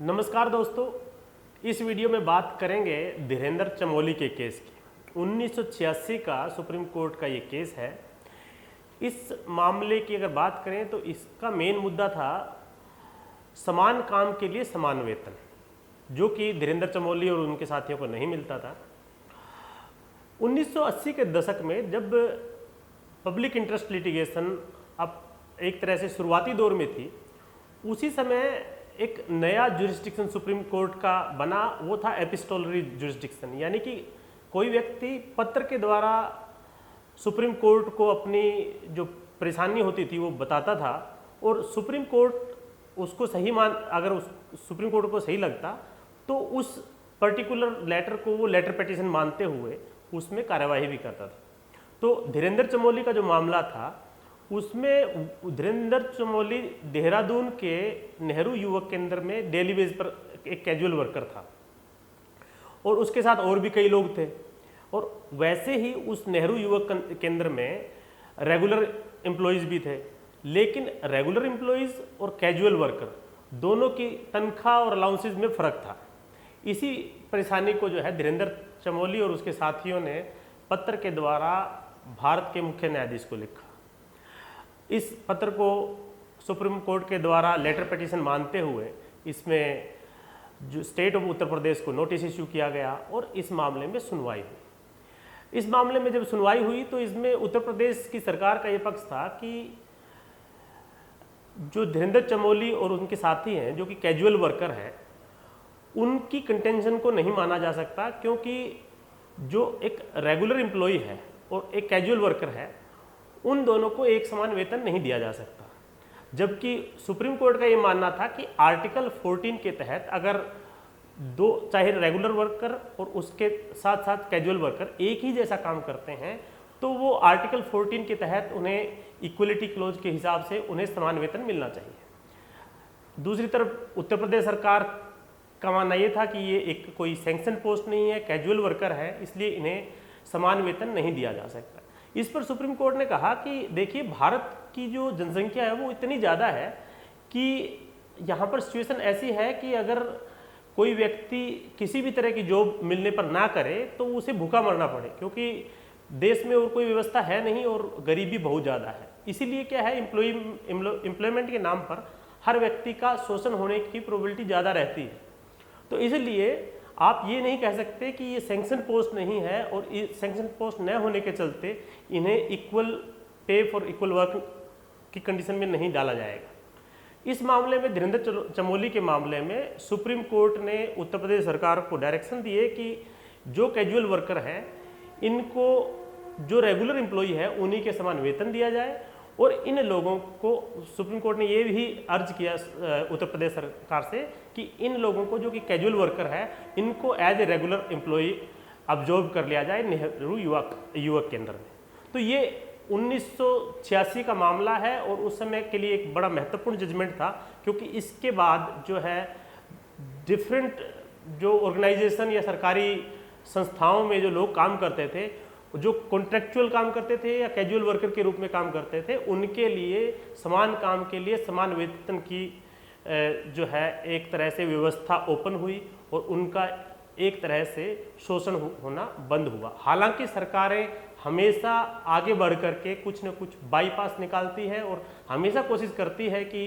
नमस्कार दोस्तों, इस वीडियो में बात करेंगे धीरेंद्र चमोली के केस की। 1986 का सुप्रीम कोर्ट का ये केस है। इस मामले की अगर बात करें तो इसका मेन मुद्दा था समान काम के लिए समान वेतन, जो कि धीरेंद्र चमोली और उनके साथियों को नहीं मिलता था। 1980 के दशक में जब पब्लिक इंटरेस्ट लिटिगेशन अब एक तरह से शुरुआती दौर में थी, उसी समय एक नया जुरिस्डिक्शन सुप्रीम कोर्ट का बना, वो था एपिस्टोलरी जुरिस्डिक्शन। यानी कि कोई व्यक्ति पत्र के द्वारा सुप्रीम कोर्ट को अपनी जो परेशानी होती थी वो बताता था और सुप्रीम कोर्ट उसको सही अगर उस सुप्रीम कोर्ट को सही लगता तो उस पर्टिकुलर लेटर को वो लेटर पिटीशन मानते हुए उसमें कार्यवाही भी करता था। तो धीरेंद्र चमोली का जो मामला था उसमें धीरेंद्र चमोली देहरादून के नेहरू युवक केंद्र में डेली बेस पर एक कैजुअल वर्कर था और उसके साथ और भी कई लोग थे। और वैसे ही उस नेहरू युवक केंद्र में रेगुलर एम्प्लॉयज़ भी थे, लेकिन रेगुलर एम्प्लॉयज़ और कैजुअल वर्कर दोनों की तनख्वाह और अलाउंसेज में फ़र्क था। इसी परेशानी को जो है धीरेंद्र चमोली और उसके साथियों ने पत्र के द्वारा भारत के मुख्य न्यायाधीश को लिखा। इस पत्र को सुप्रीम कोर्ट के द्वारा लेटर पिटीशन मानते हुए इसमें जो स्टेट ऑफ उत्तर प्रदेश को नोटिस इश्यू किया गया और इस मामले में सुनवाई हुई। इस मामले में जब सुनवाई हुई तो इसमें उत्तर प्रदेश की सरकार का ये पक्ष था कि जो धीरेंद्र चमोली और उनके साथी हैं जो कि कैजुअल वर्कर हैं, उनकी कंटेंशन को नहीं माना जा सकता, क्योंकि जो एक रेगुलर एम्प्लॉई है और एक कैजुअल वर्कर है, उन दोनों को एक समान वेतन नहीं दिया जा सकता। जबकि सुप्रीम कोर्ट का ये मानना था कि आर्टिकल 14 के तहत अगर दो, चाहे रेगुलर वर्कर और उसके साथ साथ कैजुअल वर्कर एक ही जैसा काम करते हैं, तो वो आर्टिकल 14 के तहत उन्हें इक्वलिटी क्लोज के हिसाब से उन्हें समान वेतन मिलना चाहिए। दूसरी तरफ उत्तर प्रदेश सरकार का मानना ये था कि ये एक कोई सैंक्शन पोस्ट नहीं है, कैजुअल वर्कर है, इसलिए इन्हें समान वेतन नहीं दिया जा सकता। इस पर सुप्रीम कोर्ट ने कहा कि देखिए, भारत की जो जनसंख्या है वो इतनी ज़्यादा है कि यहाँ पर सिचुएशन ऐसी है कि अगर कोई व्यक्ति किसी भी तरह की जॉब मिलने पर ना करे तो उसे भूखा मरना पड़े, क्योंकि देश में और कोई व्यवस्था है नहीं और गरीबी बहुत ज़्यादा है। इसीलिए क्या है, एम्प्लॉयमेंट के नाम पर हर व्यक्ति का शोषण होने की प्रोबेबिलिटी ज़्यादा रहती है। तो इसलिए आप ये नहीं कह सकते कि ये सैंक्शन पोस्ट नहीं है और ये सैंक्शन पोस्ट न होने के चलते इन्हें equal pay for equal work की कंडीशन में नहीं डाला जाएगा। इस मामले में धीरेंद्र चमोली के मामले में सुप्रीम कोर्ट ने उत्तर प्रदेश सरकार को डायरेक्शन दिए कि जो कैजुअल वर्कर हैं इनको जो रेगुलर एम्प्लॉई है उन्हीं के समान वेतन दिया जाए। और इन लोगों को सुप्रीम कोर्ट ने ये भी अर्ज किया उत्तर प्रदेश सरकार से कि इन लोगों को जो कि कैजुअल वर्कर है इनको as a regular employee observe कर लिया जाए नेहरू युवक केंद्र में। तो ये 1986 का मामला है और उस समय के लिए एक बड़ा महत्वपूर्ण जजमेंट था, क्योंकि इसके बाद जो है डिफरेंट जो ऑर्गेनाइजेशन या सरकारी संस्थाओं में जो लोग काम करते थे, जो कॉन्ट्रेक्चुअल काम करते थे या कैजुअल वर्कर के रूप में काम करते थे, उनके लिए समान काम के लिए समान वेतन की जो है एक तरह से व्यवस्था ओपन हुई और उनका एक तरह से शोषण होना बंद हुआ। हालांकि सरकारें हमेशा आगे बढ़ करके कुछ न कुछ बाईपास निकालती है और हमेशा कोशिश करती है कि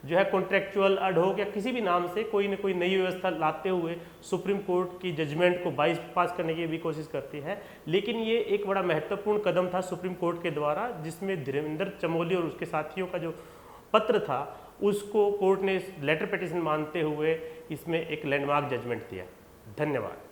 जो है कॉन्ट्रेक्चुअल एडहॉक या किसी भी नाम से कोई न कोई नई व्यवस्था लाते हुए सुप्रीम कोर्ट की जजमेंट को बाईपास करने की भी कोशिश करती है। लेकिन ये एक बड़ा महत्वपूर्ण कदम था सुप्रीम कोर्ट के द्वारा, जिसमें धीरेंद्र चमोली और उसके साथियों का जो पत्र था उसको कोर्ट ने लेटर पिटीशन मानते हुए इसमें एक लैंडमार्क जजमेंट दिया। धन्यवाद।